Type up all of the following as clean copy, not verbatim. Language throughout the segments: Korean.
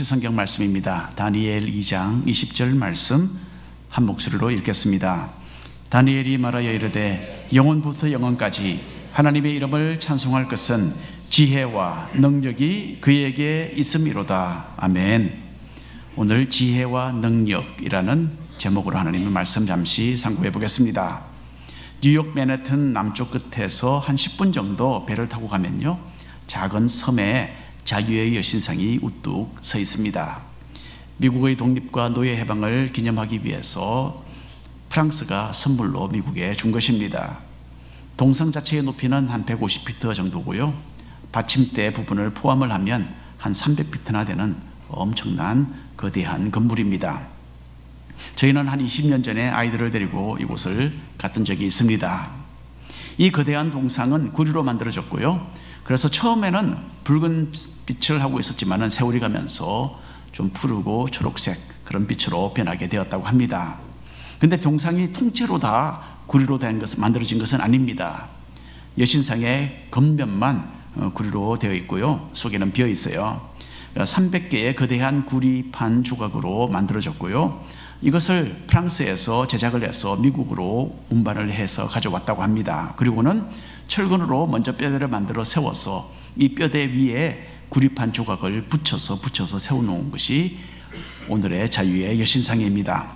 성경 말씀입니다. 다니엘 2장 20절 말씀 한 목소리로 읽겠습니다. 다니엘이 말하여 이르되 영원부터 영원까지 하나님의 이름을 찬송할 것은 지혜와 능력이 그에게 있음이로다. 아멘. 오늘 지혜와 능력이라는 제목으로 하나님의 말씀 잠시 상고해 보겠습니다. 뉴욕 맨해튼 남쪽 끝에서 한 10분 정도 배를 타고 가면요, 작은 섬에 자유의 여신상이 우뚝 서 있습니다. 미국의 독립과 노예 해방을 기념하기 위해서 프랑스가 선물로 미국에 준 것입니다. 동상 자체의 높이는 한 150피트 정도고요, 받침대 부분을 포함을 하면 한 300피트나 되는 엄청난 거대한 건물입니다. 저희는 한 20년 전에 아이들을 데리고 이곳을 갔던 적이 있습니다. 이 거대한 동상은 구리로 만들어졌고요, 그래서 처음에는 붉은 빛을 하고 있었지만 세월이 가면서 좀 푸르고 초록색 그런 빛으로 변하게 되었다고 합니다. 근데 동상이 통째로 다 구리로 된 것은, 만들어진 것은 아닙니다. 여신상의 겉면만 구리로 되어 있고요, 속에는 비어 있어요. 300개의 거대한 구리판 조각으로 만들어졌고요, 이것을 프랑스에서 제작을 해서 미국으로 운반을 해서 가져왔다고 합니다. 그리고는 철근으로 먼저 뼈대를 만들어 세워서 이 뼈대 위에 구리판 조각을 붙여서 세워놓은 것이 오늘의 자유의 여신상입니다.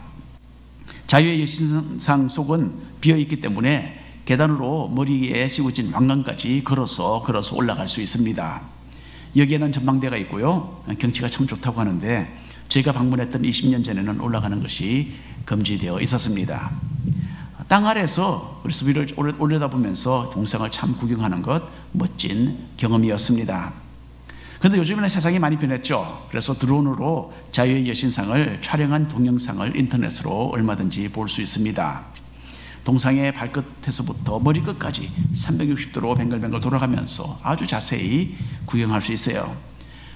자유의 여신상 속은 비어있기 때문에 계단으로 머리에 씌워진 왕관까지 걸어서 올라갈 수 있습니다. 여기에는 전망대가 있고요, 경치가 참 좋다고 하는데 제가 방문했던 20년 전에는 올라가는 것이 금지되어 있었습니다. 땅 아래서 그래서 위를 올려다보면서 동상을 참 구경하는 것, 멋진 경험이었습니다. 그런데 요즘에는 세상이 많이 변했죠. 그래서 드론으로 자유의 여신상을 촬영한 동영상을 인터넷으로 얼마든지 볼 수 있습니다. 동상의 발끝에서부터 머리끝까지 360도로 뱅글뱅글 돌아가면서 아주 자세히 구경할 수 있어요.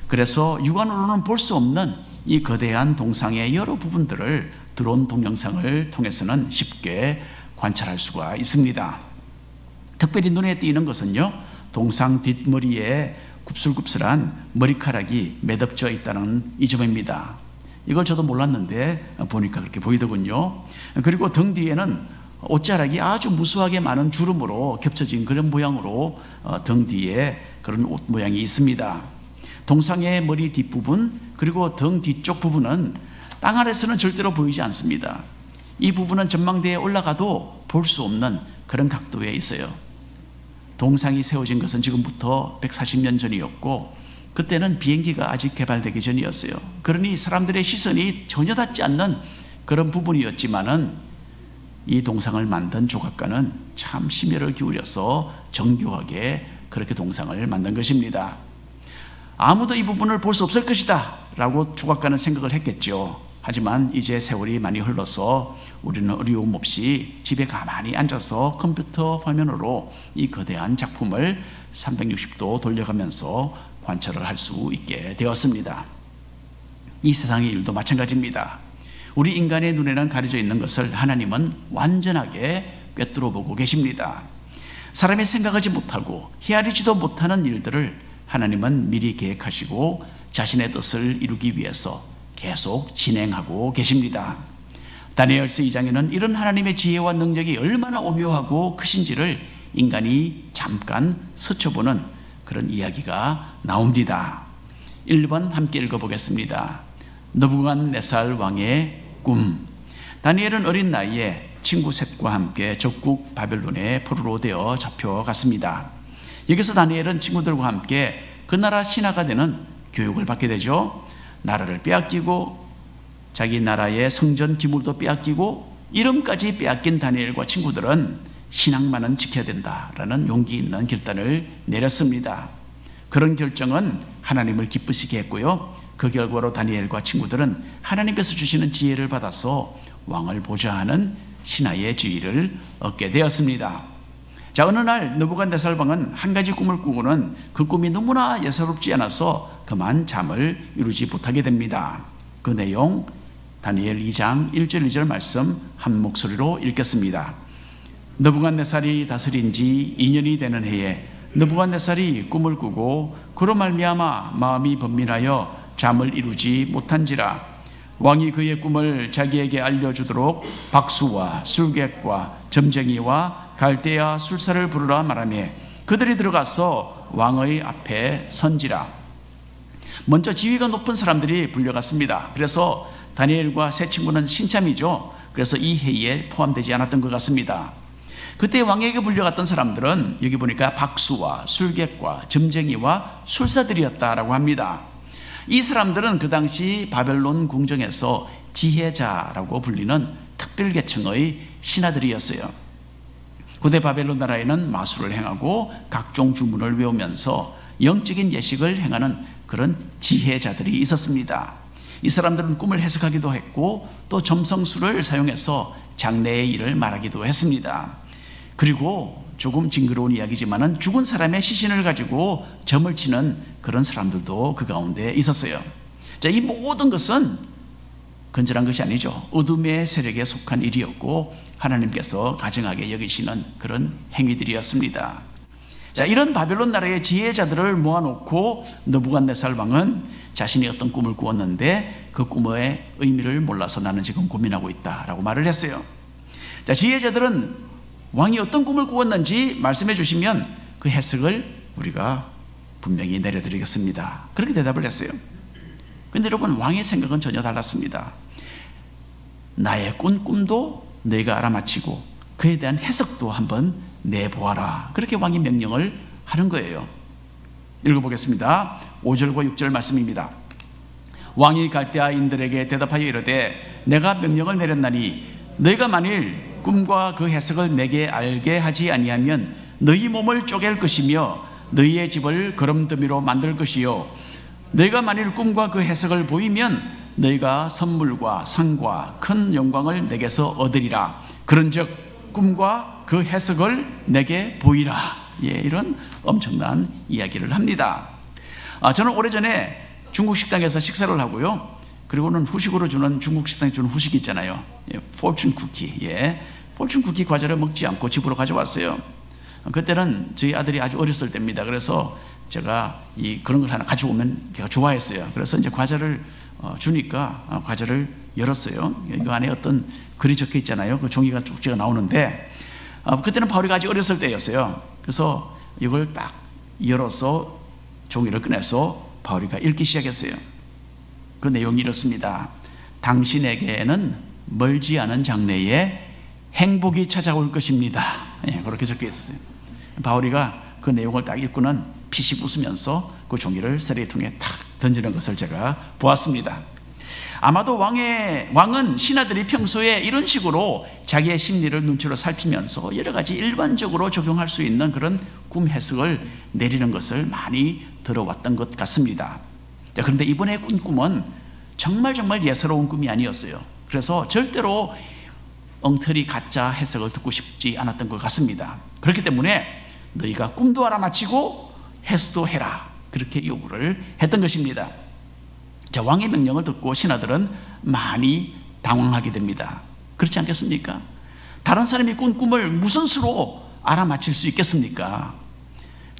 그래서 육안으로는 볼 수 없는 이 거대한 동상의 여러 부분들을 드론 동영상을 통해서는 쉽게 관찰할 수가 있습니다. 특별히 눈에 띄는 것은요, 동상 뒷머리에 굽슬굽슬한 머리카락이 매듭져 있다는 이 점입니다. 이걸 저도 몰랐는데 보니까 그렇게 보이더군요. 그리고 등 뒤에는 옷자락이 아주 무수하게 많은 주름으로 겹쳐진 그런 모양으로 등 뒤에 그런 옷 모양이 있습니다. 동상의 머리 뒷부분 그리고 등 뒤쪽 부분은 땅 아래서는 절대로 보이지 않습니다. 이 부분은 전망대에 올라가도 볼 수 없는 그런 각도에 있어요. 동상이 세워진 것은 지금부터 140년 전이었고 그때는 비행기가 아직 개발되기 전이었어요. 그러니 사람들의 시선이 전혀 닿지 않는 그런 부분이었지만은 이 동상을 만든 조각가는 참 심혈을 기울여서 정교하게 그렇게 동상을 만든 것입니다. 아무도 이 부분을 볼 수 없을 것이다 라고 조각가는 생각을 했겠죠. 하지만 이제 세월이 많이 흘러서 우리는 어려움 없이 집에 가만히 앉아서 컴퓨터 화면으로 이 거대한 작품을 360도 돌려가면서 관찰을 할 수 있게 되었습니다. 이 세상의 일도 마찬가지입니다. 우리 인간의 눈에는 가려져 있는 것을 하나님은 완전하게 꿰뚫어 보고 계십니다. 사람이 생각하지 못하고 헤아리지도 못하는 일들을 하나님은 미리 계획하시고 자신의 뜻을 이루기 위해서 계속 진행하고 계십니다. 다니엘서 2장에는 이런 하나님의 지혜와 능력이 얼마나 오묘하고 크신지를 인간이 잠깐 스쳐보는 그런 이야기가 나옵니다. 1번 함께 읽어보겠습니다. 느부갓네살 왕의 꿈. 다니엘은 어린 나이에 친구 셋과 함께 적국 바벨론에 포로로 되어 잡혀갔습니다. 여기서 다니엘은 친구들과 함께 그 나라 신하가 되는 교육을 받게 되죠. 나라를 빼앗기고 자기 나라의 성전 기물도 빼앗기고 이름까지 빼앗긴 다니엘과 친구들은 신앙만은 지켜야 된다라는 용기 있는 결단을 내렸습니다. 그런 결정은 하나님을 기쁘시게 했고요, 그 결과로 다니엘과 친구들은 하나님께서 주시는 지혜를 받아서 왕을 보좌하는 신하의 지위를 얻게 되었습니다. 자, 어느 날 느부갓네살 왕은 한 가지 꿈을 꾸고는 그 꿈이 너무나 예사롭지 않아서 그만 잠을 이루지 못하게 됩니다. 그 내용 다니엘 2장 1절 2절 말씀 한 목소리로 읽겠습니다. 느부갓네살이 다스린 지 2년이 되는 해에 느부갓네살이 꿈을 꾸고 그로 말미암아 마음이 번민하여 잠을 이루지 못한지라. 왕이 그의 꿈을 자기에게 알려주도록 박수와 술객과 점쟁이와 갈대아 술사를 부르라 말하며 그들이 들어가서 왕의 앞에 선지라. 먼저 지위가 높은 사람들이 불려갔습니다. 그래서 다니엘과 세 친구는 신참이죠. 그래서 이 회의에 포함되지 않았던 것 같습니다. 그때 왕에게 불려갔던 사람들은 여기 보니까 박수와 술객과 점쟁이와 술사들이었다라고 합니다. 이 사람들은 그 당시 바벨론 궁정에서 지혜자라고 불리는 특별계층의 신하들이었어요. 고대 바벨론 나라에는 마술을 행하고 각종 주문을 외우면서 영적인 예식을 행하는 그런 지혜자들이 있었습니다. 이 사람들은 꿈을 해석하기도 했고 또 점성술을 사용해서 장래의 일을 말하기도 했습니다. 그리고 조금 징그러운 이야기지만은 죽은 사람의 시신을 가지고 점을 치는 그런 사람들도 그 가운데 있었어요. 자, 이 모든 것은 건전한 것이 아니죠. 어둠의 세력에 속한 일이었고 하나님께서 가증하게 여기시는 그런 행위들이었습니다. 자, 이런 바벨론 나라의 지혜자들을 모아놓고 느부갓네살 왕은 자신이 어떤 꿈을 꾸었는데 그 꿈의 의미를 몰라서 나는 지금 고민하고 있다라고 말을 했어요. 자, 지혜자들은 왕이 어떤 꿈을 꾸었는지 말씀해 주시면 그 해석을 우리가 분명히 내려드리겠습니다. 그렇게 대답을 했어요. 그런데 여러분, 왕의 생각은 전혀 달랐습니다. 나의 꿈도 너희가 알아맞히고 그에 대한 해석도 한번 내보아라. 그렇게 왕이 명령을 하는 거예요. 읽어보겠습니다. 5절과 6절 말씀입니다. 왕이 갈대아인들에게 대답하여 이르되 내가 명령을 내렸나니 너희가 만일 꿈과 그 해석을 내게 알게 하지 아니하면 너희 몸을 쪼갤 것이며 너희의 집을 거름더미로 만들 것이요 너희가 만일 꿈과 그 해석을 보이면 너희가 선물과 상과 큰 영광을 내게서 얻으리라. 그런즉 꿈과 그 해석을 내게 보이라. 예, 이런 엄청난 이야기를 합니다. 저는 오래전에 중국 식당에서 식사를 하고요. 그리고는 후식으로 주는 중국 식당에 주는 후식이 있잖아요. 포춘 쿠키. 포춘 쿠키 과자를 먹지 않고 집으로 가져왔어요. 그때는 저희 아들이 아주 어렸을 때입니다. 그래서 제가 그런 걸 하나 가져오면 걔가 좋아했어요. 그래서 이제 과자를 주니까 과자를 열었어요. 그 안에 어떤 글이 적혀 있잖아요. 그 종이가 쪽지가 나오는데 그때는 바울이가 아주 어렸을 때였어요. 그래서 이걸 딱 열어서 종이를 꺼내서 바울이가 읽기 시작했어요. 그 내용이 이렇습니다. 당신에게는 멀지 않은 장래에 행복이 찾아올 것입니다. 그렇게 적혀 있어요. 바울이가 그 내용을 딱 읽고는 피식 웃으면서 그 종이를 쓰레기통에 탁 던지는 것을 제가 보았습니다. 아마도 왕은 신하들이 평소에 이런 식으로 자기의 심리를 눈치로 살피면서 여러 가지 일반적으로 적용할 수 있는 그런 꿈 해석을 내리는 것을 많이 들어왔던 것 같습니다. 그런데 이번에 꾼 꿈은 정말 예사로운 꿈이 아니었어요. 그래서 절대로 엉터리 가짜 해석을 듣고 싶지 않았던 것 같습니다. 그렇기 때문에 너희가 꿈도 알아맞히고 해석도 해라. 그렇게 요구를 했던 것입니다. 자, 왕의 명령을 듣고 신하들은 많이 당황하게 됩니다. 그렇지 않겠습니까? 다른 사람이 꾼 꿈을 무슨 수로 알아맞힐 수 있겠습니까?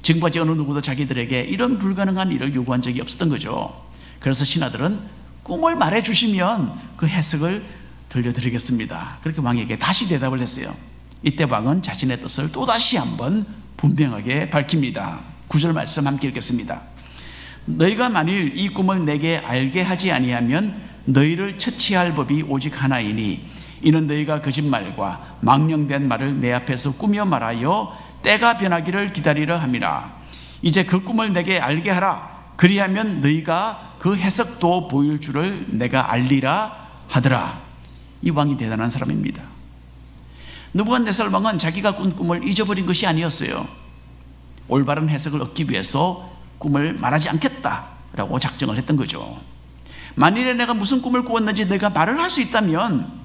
지금까지 어느 누구도 자기들에게 이런 불가능한 일을 요구한 적이 없었던 거죠. 그래서 신하들은 꿈을 말해주시면 그 해석을 들려드리겠습니다. 그렇게 왕에게 다시 대답을 했어요. 이때 왕은 자신의 뜻을 또다시 한번 분명하게 밝힙니다. 9절 말씀 함께 읽겠습니다. 너희가 만일 이 꿈을 내게 알게 하지 아니하면 너희를 처치할 법이 오직 하나이니 이는 너희가 거짓말과 망령된 말을 내 앞에서 꾸며 말하여 때가 변하기를 기다리려 함이라. 이제 그 꿈을 내게 알게 하라. 그리하면 너희가 그 해석도 보일 줄을 내가 알리라 하더라. 이 왕이 대단한 사람입니다. 느부갓네살 왕은 자기가 꾼 꿈을 잊어버린 것이 아니었어요. 올바른 해석을 얻기 위해서 꿈을 말하지 않겠다라고 작정을 했던 거죠. 만일에 내가 무슨 꿈을 꾸었는지 내가 말을 할 수 있다면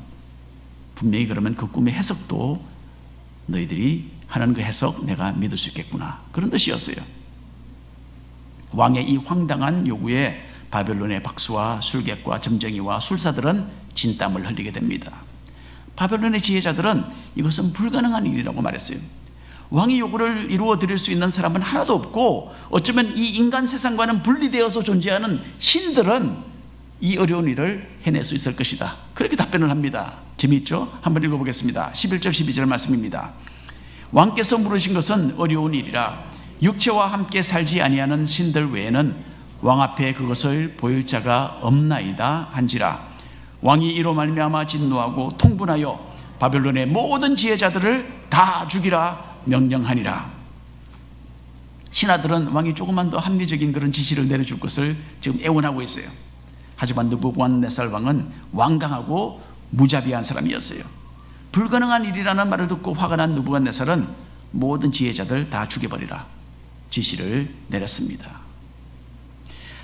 분명히 그러면 그 꿈의 해석도 너희들이 하는 그 해석 내가 믿을 수 있겠구나, 그런 뜻이었어요. 왕의 이 황당한 요구에 바벨론의 박수와 술객과 점쟁이와 술사들은 진땀을 흘리게 됩니다. 바벨론의 지혜자들은 이것은 불가능한 일이라고 말했어요. 왕의 요구를 이루어 드릴 수 있는 사람은 하나도 없고 어쩌면 이 인간 세상과는 분리되어서 존재하는 신들은 이 어려운 일을 해낼 수 있을 것이다. 그렇게 답변을 합니다. 재미있죠? 한번 읽어보겠습니다. 11절 12절 말씀입니다. 왕께서 물으신 것은 어려운 일이라. 육체와 함께 살지 아니하는 신들 외에는 왕 앞에 그것을 보일 자가 없나이다 한지라. 왕이 이로 말미암아 진노하고 통분하여 바벨론의 모든 지혜자들을 다 죽이라 명령하니라. 신하들은 왕이 조금만 더 합리적인 그런 지시를 내려줄 것을 지금 애원하고 있어요. 하지만 느부갓네살 왕은 완강하고 무자비한 사람이었어요. 불가능한 일이라는 말을 듣고 화가 난 느부갓네살은 모든 지혜자들 다 죽여버리라 지시를 내렸습니다.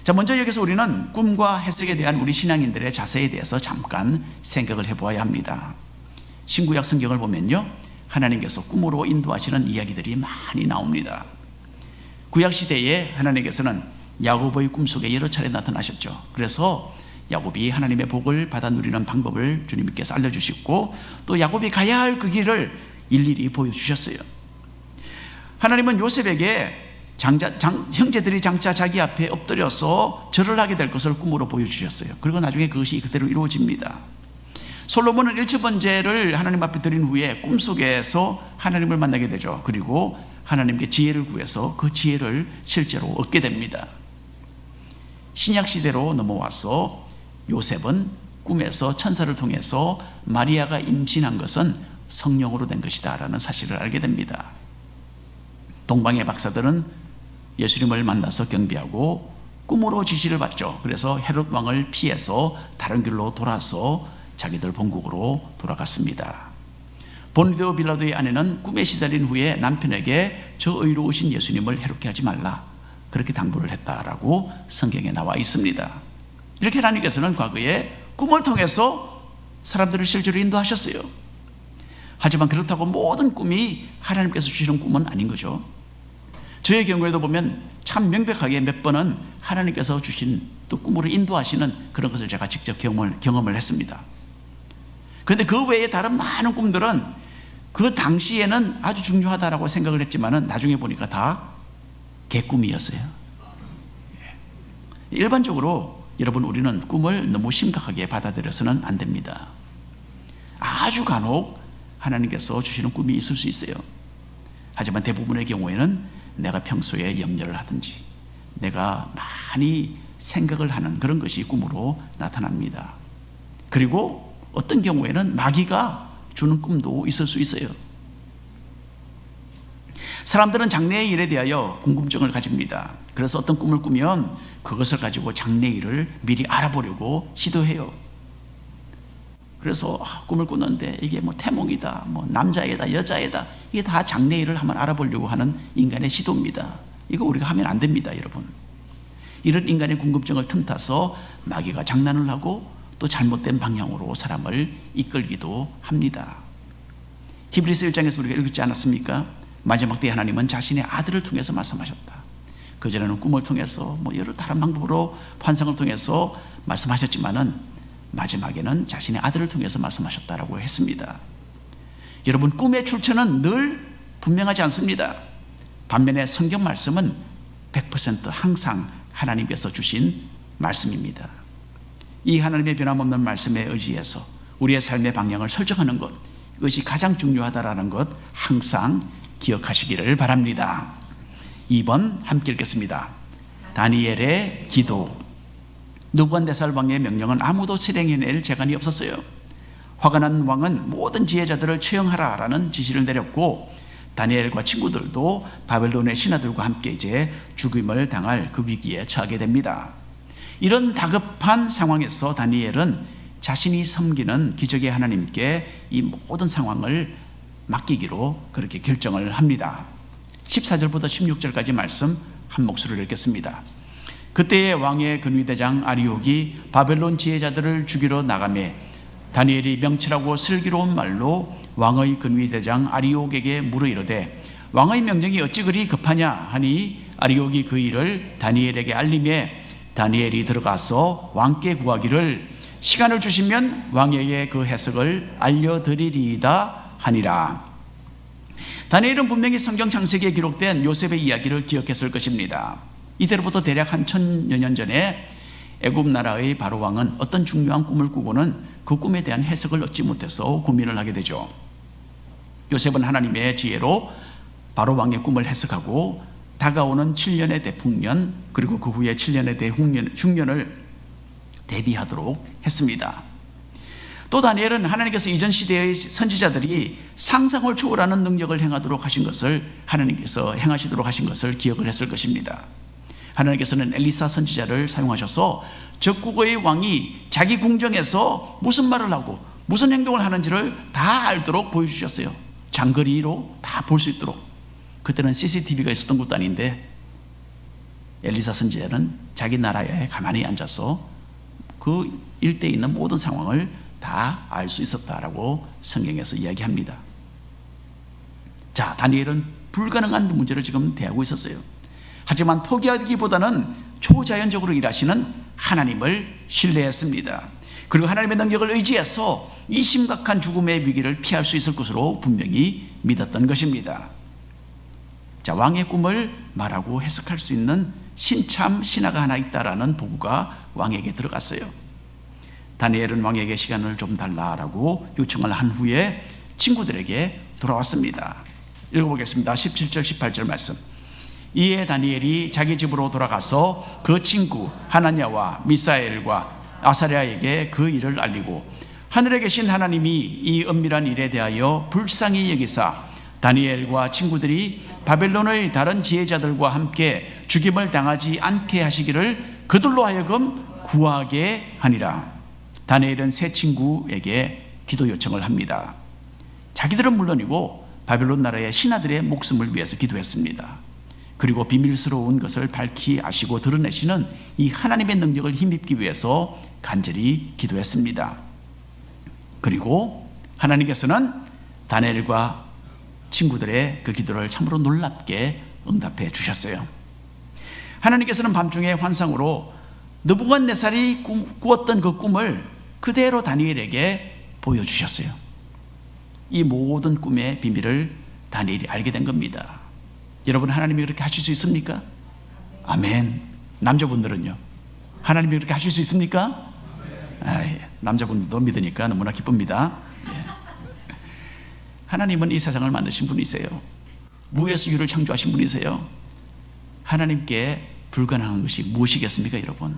자, 먼저 여기서 우리는 꿈과 해석에 대한 우리 신앙인들의 자세에 대해서 잠깐 생각을 해보아야 합니다. 신구약 성경을 보면요, 하나님께서 꿈으로 인도하시는 이야기들이 많이 나옵니다. 구약시대에 하나님께서는 야곱의 꿈속에 여러 차례 나타나셨죠. 그래서 야곱이 하나님의 복을 받아 누리는 방법을 주님께서 알려주셨고, 또 야곱이 가야 할 그 길을 일일이 보여주셨어요. 하나님은 요셉에게 형제들이 장차 자기 앞에 엎드려서 절을 하게 될 것을 꿈으로 보여주셨어요. 그리고 나중에 그것이 그대로 이루어집니다. 솔로몬은 일처번제를 하나님 앞에 드린 후에 꿈속에서 하나님을 만나게 되죠. 그리고 하나님께 지혜를 구해서 그 지혜를 실제로 얻게 됩니다. 신약시대로 넘어와서 요셉은 꿈에서 천사를 통해서 마리아가 임신한 것은 성령으로 된 것이다 라는 사실을 알게 됩니다. 동방의 박사들은 예수님을 만나서 경배하고 꿈으로 지시를 받죠. 그래서 헤롯 왕을 피해서 다른 길로 돌아서 자기들 본국으로 돌아갔습니다. 본디오 빌라도의 아내는 꿈에 시달린 후에 남편에게 저 의로우신 예수님을 해롭게 하지 말라 그렇게 당부를 했다라고 성경에 나와 있습니다. 이렇게 하나님께서는 과거에 꿈을 통해서 사람들을 실제로 인도하셨어요. 하지만 그렇다고 모든 꿈이 하나님께서 주시는 꿈은 아닌 거죠. 저의 경우에도 보면 참 명백하게 몇 번은 하나님께서 주신 또 꿈으로 인도하시는 그런 것을 제가 직접 경험을 했습니다. 그런데 그 외에 다른 많은 꿈들은 그 당시에는 아주 중요하다라고 생각을 했지만은 나중에 보니까 다 개꿈이었어요. 일반적으로 여러분, 우리는 꿈을 너무 심각하게 받아들여서는 안 됩니다. 아주 간혹 하나님께서 주시는 꿈이 있을 수 있어요. 하지만 대부분의 경우에는 내가 평소에 염려를 하든지 내가 많이 생각을 하는 그런 것이 꿈으로 나타납니다. 그리고 어떤 경우에는 마귀가 주는 꿈도 있을 수 있어요. 사람들은 장래의 일에 대하여 궁금증을 가집니다. 그래서 어떤 꿈을 꾸면 그것을 가지고 장래일을 미리 알아보려고 시도해요. 그래서 꿈을 꾸는데 이게 뭐 태몽이다, 뭐 남자애다, 여자애다, 이게 다 장래일을 한번 알아보려고 하는 인간의 시도입니다. 이거 우리가 하면 안 됩니다, 여러분. 이런 인간의 궁금증을 틈타서 마귀가 장난을 하고 또 잘못된 방향으로 사람을 이끌기도 합니다. 히브리서 1장에서 우리가 읽지 않았습니까? 마지막 때에 하나님은 자신의 아들을 통해서 말씀하셨다. 그전에는 꿈을 통해서 뭐 여러 다른 방법으로 환상을 통해서 말씀하셨지만은 마지막에는 자신의 아들을 통해서 말씀하셨다라고 했습니다. 여러분, 꿈의 출처는 늘 분명하지 않습니다. 반면에 성경 말씀은 100% 항상 하나님께서 주신 말씀입니다. 이 하나님의 변함없는 말씀에 의지해서 우리의 삶의 방향을 설정하는 것, 이것이 가장 중요하다라는 것 항상 기억하시기를 바랍니다. 2번 함께 읽겠습니다. 다니엘의 기도. 느부갓네살 왕의 명령은 아무도 실행해낼 재간이 없었어요. 화가 난 왕은 모든 지혜자들을 처형하라라는 지시를 내렸고, 다니엘과 친구들도 바벨론의 신하들과 함께 이제 죽임을 당할 그 위기에 처하게 됩니다. 이런 다급한 상황에서 다니엘은 자신이 섬기는 기적의 하나님께 이 모든 상황을 맡기기로 그렇게 결정을 합니다. 14절부터 16절까지 말씀 한 목소리로 읽겠습니다. 그때의 왕의 근위대장 아리옥이 바벨론 지혜자들을 죽이러 나가매 다니엘이 명철하고 슬기로운 말로 왕의 근위대장 아리옥에게 물어 이르되 왕의 명령이 어찌 그리 급하냐 하니 아리옥이 그 일을 다니엘에게 알림에 다니엘이 들어가서 왕께 구하기를 시간을 주시면 왕에게 그 해석을 알려드리리이다 하니라. 다니엘은 분명히 성경 창세기에 기록된 요셉의 이야기를 기억했을 것입니다. 이때로부터 대략 한 1000여 년 전에 애굽 나라의 바로 왕은 어떤 중요한 꿈을 꾸고는 그 꿈에 대한 해석을 얻지 못해서 고민을 하게 되죠. 요셉은 하나님의 지혜로 바로 왕의 꿈을 해석하고 다가오는 7년의 대풍년 그리고 그 후에 7년의 대흉년을 대비하도록 했습니다. 또 다니엘은 하나님께서 이전 시대의 선지자들이 상상을 초월하는 능력을 행하도록 하신 것을 하나님께서 행하시도록 하신 것을 기억을 했을 것입니다. 하나님께서는 엘리사 선지자를 사용하셔서 적국의 왕이 자기 궁정에서 무슨 말을 하고 무슨 행동을 하는지를 다 알도록 보여주셨어요. 장거리로 다 볼 수 있도록. 그때는 CCTV가 있었던 것도 아닌데 엘리사 선지자는 자기 나라에 가만히 앉아서 그 일대에 있는 모든 상황을 다 알 수 있었다라고 성경에서 이야기합니다. 자, 다니엘은 불가능한 문제를 지금 대하고 있었어요. 하지만 포기하기보다는 초자연적으로 일하시는 하나님을 신뢰했습니다. 그리고 하나님의 능력을 의지해서 이 심각한 죽음의 위기를 피할 수 있을 것으로 분명히 믿었던 것입니다. 자, 왕의 꿈을 말하고 해석할 수 있는 신참 신하가 하나 있다라는 보고가 왕에게 들어갔어요. 다니엘은 왕에게 시간을 좀 달라라고 요청을 한 후에 친구들에게 돌아왔습니다. 읽어보겠습니다. 17절 18절 말씀. 이에 다니엘이 자기 집으로 돌아가서 그 친구 하나냐와 미사엘과 아사랴에게 그 일을 알리고 하늘에 계신 하나님이 이 은밀한 일에 대하여 불쌍히 여기사 다니엘과 친구들이 바벨론의 다른 지혜자들과 함께 죽임을 당하지 않게 하시기를 그들로 하여금 구하게 하니라. 다니엘은 세 친구에게 기도 요청을 합니다. 자기들은 물론이고 바벨론 나라의 신하들의 목숨을 위해서 기도했습니다. 그리고 비밀스러운 것을 밝히 아시고 드러내시는 이 하나님의 능력을 힘입기 위해서 간절히 기도했습니다. 그리고 하나님께서는 다니엘과 친구들의 그 기도를 참으로 놀랍게 응답해 주셨어요. 하나님께서는 밤중에 환상으로 느부갓네살이 꾸었던 그 꿈을 그대로 다니엘에게 보여주셨어요. 이 모든 꿈의 비밀을 다니엘이 알게 된 겁니다. 여러분, 하나님이 그렇게 하실 수 있습니까? 아멘. 남자분들은요? 하나님이 그렇게 하실 수 있습니까? 남자분들도 믿으니까 너무나 기쁩니다. 하나님은 이 세상을 만드신 분이세요. 무에서 유를 창조하신 분이세요. 하나님께 불가능한 것이 무엇이겠습니까, 여러분?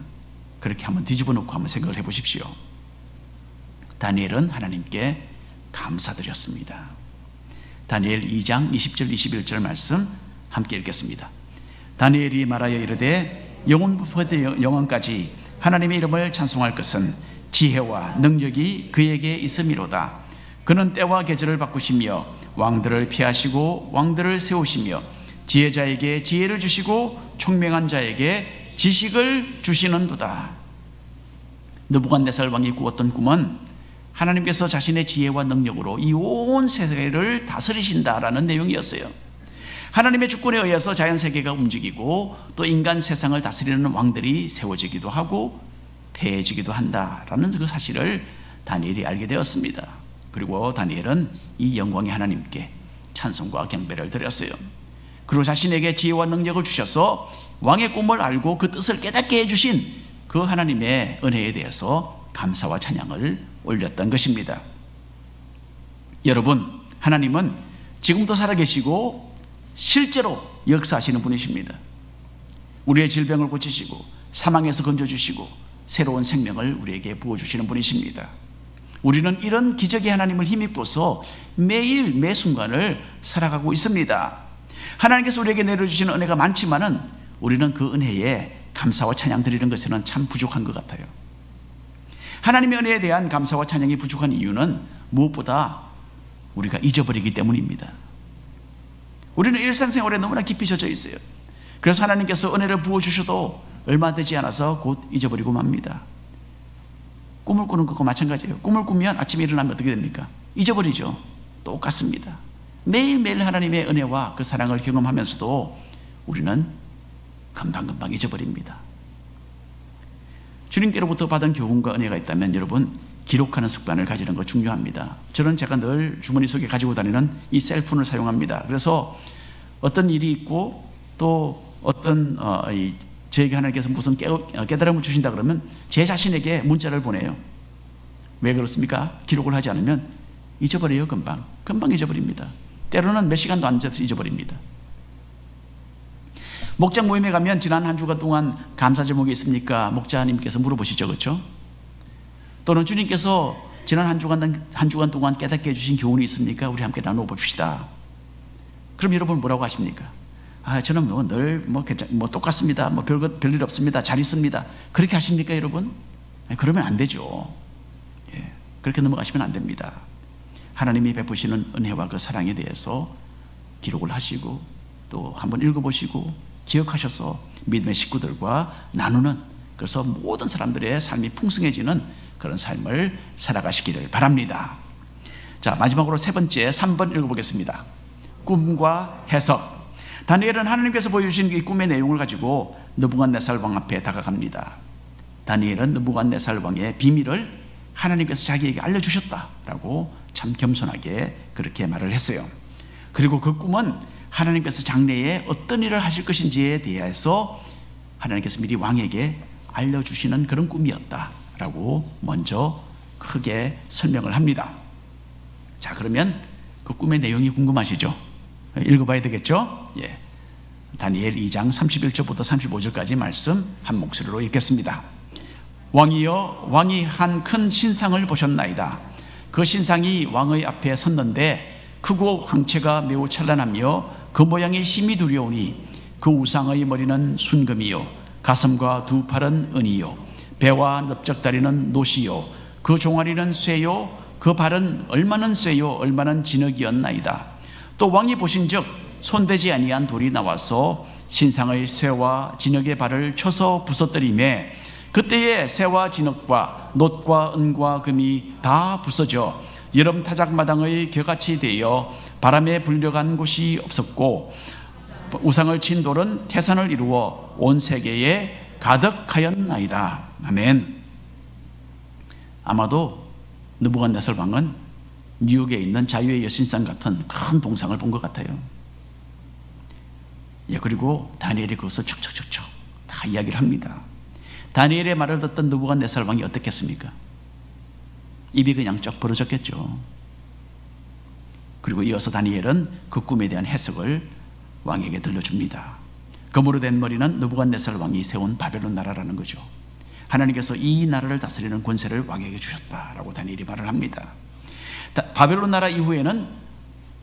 그렇게 한번 뒤집어 놓고 한번 생각을 해보십시오. 다니엘은 하나님께 감사드렸습니다. 다니엘 2장 20절 21절 말씀 함께 읽겠습니다. 다니엘이 말하여 이르되 영원부터 영원까지 하나님의 이름을 찬송할 것은 지혜와 능력이 그에게 있음이로다. 그는 때와 계절을 바꾸시며 왕들을 피하시고 왕들을 세우시며 지혜자에게 지혜를 주시고 총명한 자에게 지식을 주시는도다. 느부갓네살 왕이 꾸었던 꿈은 하나님께서 자신의 지혜와 능력으로 이 온 세계를 다스리신다라는 내용이었어요. 하나님의 주권에 의해서 자연세계가 움직이고 또 인간 세상을 다스리는 왕들이 세워지기도 하고 패해지기도 한다라는 그 사실을 다니엘이 알게 되었습니다. 그리고 다니엘은 이 영광의 하나님께 찬송과 경배를 드렸어요. 그리고 자신에게 지혜와 능력을 주셔서 왕의 꿈을 알고 그 뜻을 깨닫게 해주신 그 하나님의 은혜에 대해서 감사와 찬양을 올렸던 것입니다. 여러분, 하나님은 지금도 살아계시고 실제로 역사하시는 분이십니다. 우리의 질병을 고치시고 사망에서 건져주시고 새로운 생명을 우리에게 부어주시는 분이십니다. 우리는 이런 기적의 하나님을 힘입고서 매일 매 순간을 살아가고 있습니다. 하나님께서 우리에게 내려주시는 은혜가 많지만은 우리는 그 은혜에 감사와 찬양 드리는 것에는 참 부족한 것 같아요. 하나님의 은혜에 대한 감사와 찬양이 부족한 이유는 무엇보다 우리가 잊어버리기 때문입니다. 우리는 일상생활에 너무나 깊이 젖어 있어요. 그래서 하나님께서 은혜를 부어주셔도 얼마 되지 않아서 곧 잊어버리고 맙니다. 꿈을 꾸는 것과 마찬가지예요. 꿈을 꾸면 아침에 일어나면 어떻게 됩니까? 잊어버리죠. 똑같습니다. 매일매일 하나님의 은혜와 그 사랑을 경험하면서도 우리는 금방금방 잊어버립니다. 주님께로부터 받은 교훈과 은혜가 있다면 여러분, 기록하는 습관을 가지는 거 중요합니다. 저는 제가 늘 주머니 속에 가지고 다니는 이 셀폰을 사용합니다. 그래서 어떤 일이 있고 또 어떤 저에게 하나님께서 무슨 깨달음을 주신다 그러면 제 자신에게 문자를 보내요. 왜 그렇습니까? 기록을 하지 않으면 잊어버려요. 금방 잊어버립니다. 때로는 몇 시간도 안 돼서 잊어버립니다. 목장 모임에 가면 지난 한 주간 동안 감사 제목이 있습니까? 목자님께서 물어보시죠. 그렇죠? 또는 주님께서 지난 한 주간 동안 깨닫게 해주신 교훈이 있습니까? 우리 함께 나누어 봅시다. 그럼 여러분 뭐라고 하십니까? 저는 늘 똑같습니다. 별일 없습니다. 잘 있습니다. 그렇게 하십니까, 여러분? 그러면 안 되죠. 예, 그렇게 넘어가시면 안 됩니다. 하나님이 베푸시는 은혜와 그 사랑에 대해서 기록을 하시고 또 한번 읽어보시고 기억하셔서 믿음의 식구들과 나누는, 그래서 모든 사람들의 삶이 풍성해지는 그런 삶을 살아가시기를 바랍니다. 자, 마지막으로 세 번째 3번 읽어보겠습니다. 꿈과 해석. 다니엘은 하나님께서 보여주신 이 꿈의 내용을 가지고 느부갓네살 왕 앞에 다가갑니다. 다니엘은 느부갓네살 왕의 비밀을 하나님께서 자기에게 알려주셨다라고 참 겸손하게 그렇게 말을 했어요. 그리고 그 꿈은 하나님께서 장래에 어떤 일을 하실 것인지에 대해서 하나님께서 미리 왕에게 알려주시는 그런 꿈이었다라고 먼저 크게 설명을 합니다. 자, 그러면 그 꿈의 내용이 궁금하시죠? 읽어봐야 되겠죠? 예. 다니엘 2장 31절부터 35절까지 말씀 한 목소리로 읽겠습니다. 왕이여, 왕이 한 큰 신상을 보셨나이다. 그 신상이 왕의 앞에 섰는데 크고 황체가 매우 찬란하며 그 모양이 심히 두려우니 그 우상의 머리는 순금이요 가슴과 두 팔은 은이요 배와 넓적다리는 노시요 그 종아리는 쇠요 그 발은 얼마는 쇠요 얼마는 진흙이었나이다. 또 왕이 보신즉 손대지 아니한 돌이 나와서 신상의 쇠와 진흙의 발을 쳐서 부서뜨리매 그때에 쇠와 진흙과 놋과 은과 금이 다 부서져 여름 타작마당의 겨같이 되어 바람에 불려간 곳이 없었고 우상을 친 돌은 태산을 이루어 온 세계에 가득하였나이다. 아멘. 아마도 느부갓네살 왕은 뉴욕에 있는 자유의 여신상 같은 큰 동상을 본 것 같아요. 예, 그리고 다니엘이 그것을 척척척척 다 이야기를 합니다. 다니엘의 말을 듣던 느부갓네살 왕이 어떻겠습니까? 입이 그냥 쩍 벌어졌겠죠. 그리고 이어서 다니엘은 그 꿈에 대한 해석을 왕에게 들려줍니다. 금으로 된 머리는 느부갓네살 왕이 세운 바벨론 나라라는 거죠. 하나님께서 이 나라를 다스리는 권세를 왕에게 주셨다라고 다니엘이 말을 합니다. 바벨론 나라 이후에는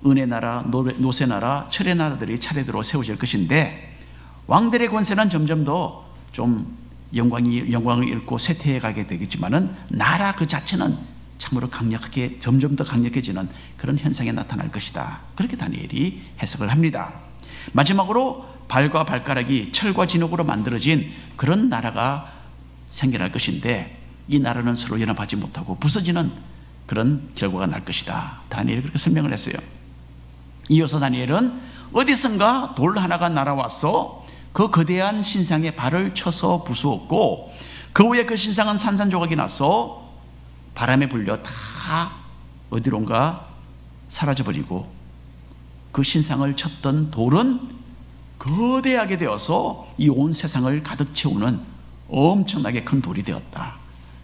은혜 나라, 노세 나라, 철의 나라들이 차례대로 세워질 것인데 왕들의 권세는 점점 더 좀 영광을 잃고 쇠퇴해 가게 되겠지만은 나라 그 자체는 참으로 강력하게 점점 더 강력해지는 그런 현상이 나타날 것이다. 그렇게 다니엘이 해석을 합니다. 마지막으로 발과 발가락이 철과 진흙으로 만들어진 그런 나라가 생겨날 것인데 이 나라는 서로 연합하지 못하고 부서지는 그런 결과가 날 것이다. 다니엘이 그렇게 설명을 했어요. 이어서 다니엘은 어디선가 돌 하나가 날아와서 그 거대한 신상의 발을 쳐서 부수었고 그 후에 그 신상은 산산조각이 나서 바람에 불려 다 어디론가 사라져버리고 그 신상을 쳤던 돌은 거대하게 되어서 이 온 세상을 가득 채우는 엄청나게 큰 돌이 되었다.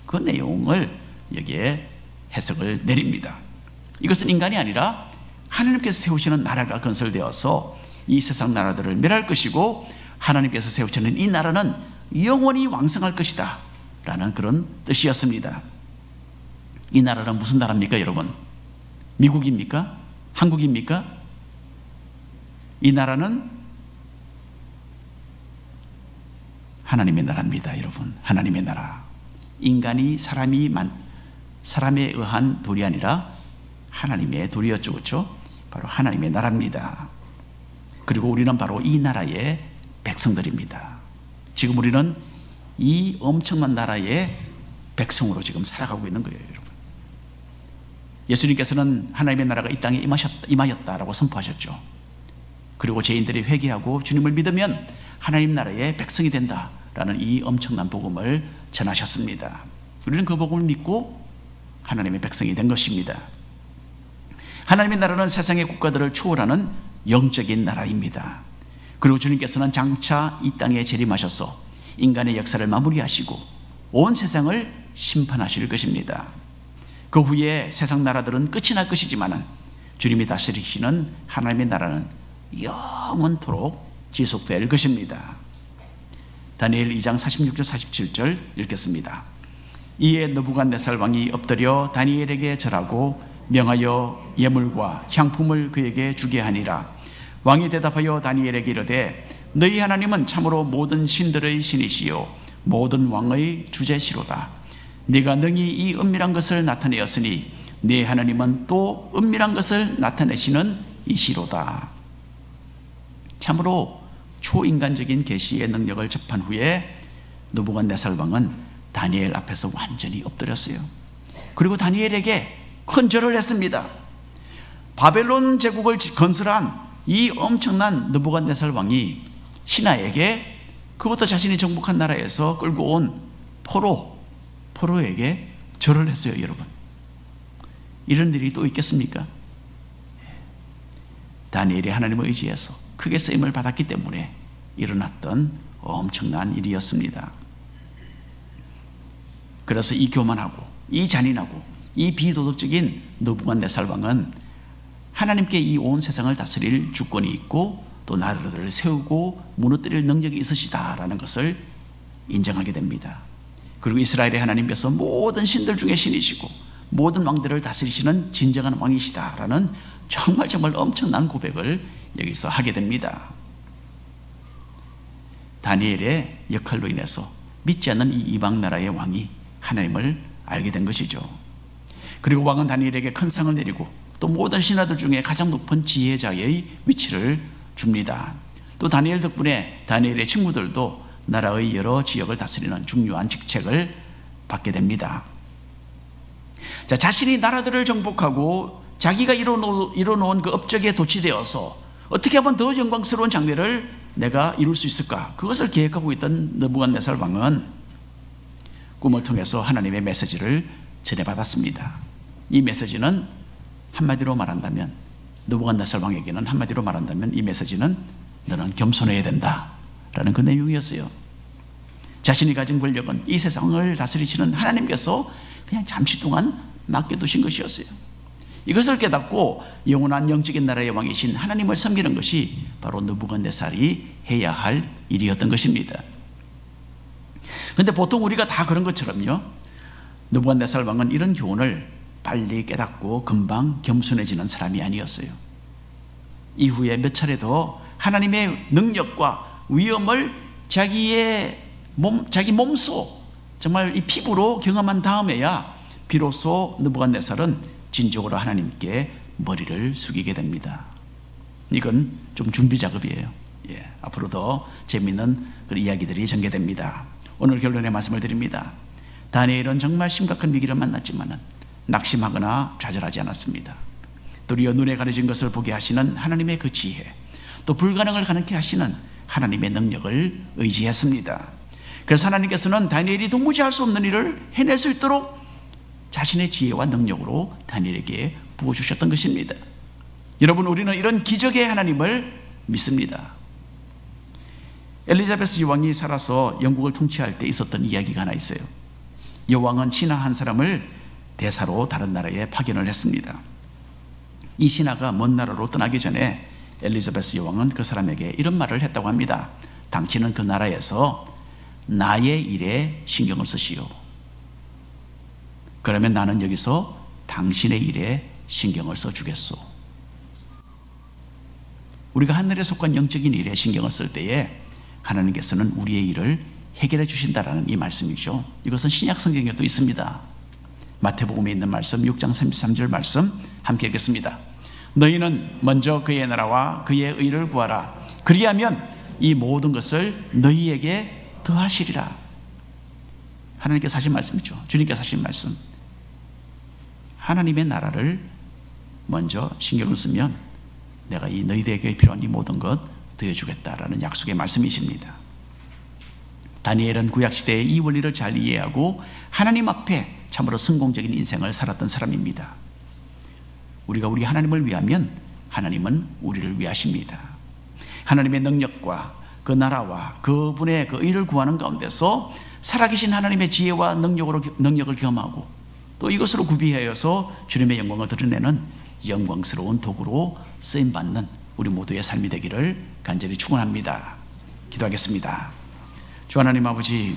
그 내용을 여기에 해석을 내립니다. 이것은 인간이 아니라 하나님께서 세우시는 나라가 건설되어서 이 세상 나라들을 멸할 것이고 하나님께서 세우시는 이 나라는 영원히 왕성할 것이다 라는 그런 뜻이었습니다. 이 나라는 무슨 나라입니까, 여러분? 미국입니까? 한국입니까? 이 나라는 하나님의 나라입니다, 여러분. 하나님의 나라. 인간이 사람에 의한 돌이 아니라 하나님의 돌이었죠, 그렇죠? 바로 하나님의 나라입니다. 그리고 우리는 바로 이 나라의 백성들입니다. 지금 우리는 이 엄청난 나라의 백성으로 지금 살아가고 있는 거예요, 여러분. 예수님께서는 하나님의 나라가 이 땅에 임하였다라고 선포하셨죠. 그리고 죄인들이 회개하고 주님을 믿으면 하나님 나라의 백성이 된다라는 이 엄청난 복음을 전하셨습니다. 우리는 그 복음을 믿고 하나님의 백성이 된 것입니다. 하나님의 나라는 세상의 국가들을 초월하는 영적인 나라입니다. 그리고 주님께서는 장차 이 땅에 재림하셔서 인간의 역사를 마무리하시고 온 세상을 심판하실 것입니다. 그 후에 세상 나라들은 끝이 날 것이지만 주님이 다스리시는 하나님의 나라는 영원토록 지속될 것입니다. 다니엘 2장 46절 47절 읽겠습니다. 이에 느부갓네살 왕이 엎드려 다니엘에게 절하고 명하여 예물과 향품을 그에게 주게 하니라. 왕이 대답하여 다니엘에게 이르되 너희 하나님은 참으로 모든 신들의 신이시요 모든 왕의 주제시로다. 네가 능히 이 은밀한 것을 나타내었으니 네 하나님은 또 은밀한 것을 나타내시는 이시로다. 참으로 초인간적인 계시의 능력을 접한 후에 느부갓네살 왕은 다니엘 앞에서 완전히 엎드렸어요. 그리고 다니엘에게 큰 절을 했습니다. 바벨론 제국을 건설한 이 엄청난 느부갓네살 왕이 신하에게, 그것도 자신이 정복한 나라에서 끌고 온 포로에게 절을 했어요. 여러분, 이런 일이 또 있겠습니까? 다니엘이 하나님을 의지해서 크게 쓰임을 받았기 때문에 일어났던 엄청난 일이었습니다. 그래서 이 교만하고 이 잔인하고 이 비도덕적인 느부갓네살 왕은 하나님께 이 온 세상을 다스릴 주권이 있고 또 나라들을 세우고 무너뜨릴 능력이 있으시다라는 것을 인정하게 됩니다. 그리고 이스라엘의 하나님께서 모든 신들 중에 신이시고 모든 왕들을 다스리시는 진정한 왕이시다라는 정말 엄청난 고백을 여기서 하게 됩니다. 다니엘의 역할로 인해서 믿지 않는 이 이방 나라의 왕이 하나님을 알게 된 것이죠. 그리고 왕은 다니엘에게 큰 상을 내리고 또 모든 신하들 중에 가장 높은 지혜자의 위치를 줍니다. 또 다니엘 덕분에 다니엘의 친구들도 나라의 여러 지역을 다스리는 중요한 직책을 받게 됩니다. 자, 자신이 나라들을 정복하고 자기가 이뤄놓은 그 업적에 도취되어서 어떻게 하면 더 영광스러운 장래를 내가 이룰 수 있을까? 그것을 계획하고 있던 느부갓네살 왕은 꿈을 통해서 하나님의 메시지를 전해받았습니다. 이 메시지는 한마디로 말한다면, 느부갓네살 왕에게는 한마디로 말한다면 이 메시지는 너는 겸손해야 된다 라는 그 내용이었어요. 자신이 가진 권력은 이 세상을 다스리시는 하나님께서 그냥 잠시 동안 맡겨두신 것이었어요. 이것을 깨닫고 영원한 영적인 나라의 왕이신 하나님을 섬기는 것이 바로 느부갓네살이 해야 할 일이었던 것입니다. 그런데 보통 우리가 다 그런 것처럼요, 느부갓네살 왕은 이런 교훈을 빨리 깨닫고 금방 겸손해지는 사람이 아니었어요. 이후에 몇 차례 더 하나님의 능력과 위엄을 자기 몸소 정말 이 피부로 경험한 다음에야 비로소 느부갓네살은 진정으로 하나님께 머리를 숙이게 됩니다. 이건 좀 준비 작업이에요. 앞으로 더 재미있는 그런 이야기들이 전개됩니다. 오늘 결론의 말씀을 드립니다. 다니엘은 정말 심각한 위기를 만났지만 낙심하거나 좌절하지 않았습니다. 도리어 눈에 가려진 것을 보게 하시는 하나님의 그 지혜, 또 불가능을 가능케 하시는 하나님의 능력을 의지했습니다. 그래서 하나님께서는 다니엘이 도무지 할 수 없는 일을 해낼 수 있도록 자신의 지혜와 능력으로 다니엘에게 부어주셨던 것입니다. 여러분, 우리는 이런 기적의 하나님을 믿습니다. 엘리자베스 여왕이 살아서 영국을 통치할 때 있었던 이야기가 하나 있어요. 여왕은 신하 한 사람을 대사로 다른 나라에 파견을 했습니다. 이 신하가 먼 나라로 떠나기 전에 엘리자베스 여왕은 그 사람에게 이런 말을 했다고 합니다. 당신은 그 나라에서 나의 일에 신경을 쓰시오. 그러면 나는 여기서 당신의 일에 신경을 써주겠소. 우리가 하늘에 속한 영적인 일에 신경을 쓸 때에 하나님께서는 우리의 일을 해결해 주신다라는 이 말씀이죠. 이것은 신약 성경에도 있습니다. 마태복음에 있는 말씀 6장 33절 말씀 함께 읽겠습니다. 너희는 먼저 그의 나라와 그의 의를 구하라. 그리하면 이 모든 것을 너희에게 더하시리라. 하나님께서 하신 말씀이죠. 주님께서 하신 말씀. 하나님의 나라를 먼저 신경을 쓰면 내가 이 너희들에게 필요한 이 모든 것 더해주겠다라는 약속의 말씀이십니다. 다니엘은 구약시대의 이 원리를 잘 이해하고 하나님 앞에 참으로 성공적인 인생을 살았던 사람입니다. 우리가 우리 하나님을 위하면 하나님은 우리를 위하십니다. 하나님의 능력과 그 나라와 그분의 그 의를 구하는 가운데서 살아계신 하나님의 지혜와 능력을 경험하고 또 이것으로 구비하여서 주님의 영광을 드러내는 영광스러운 도구로 쓰임받는 우리 모두의 삶이 되기를 간절히 축원합니다. 기도하겠습니다. 주 하나님 아버지,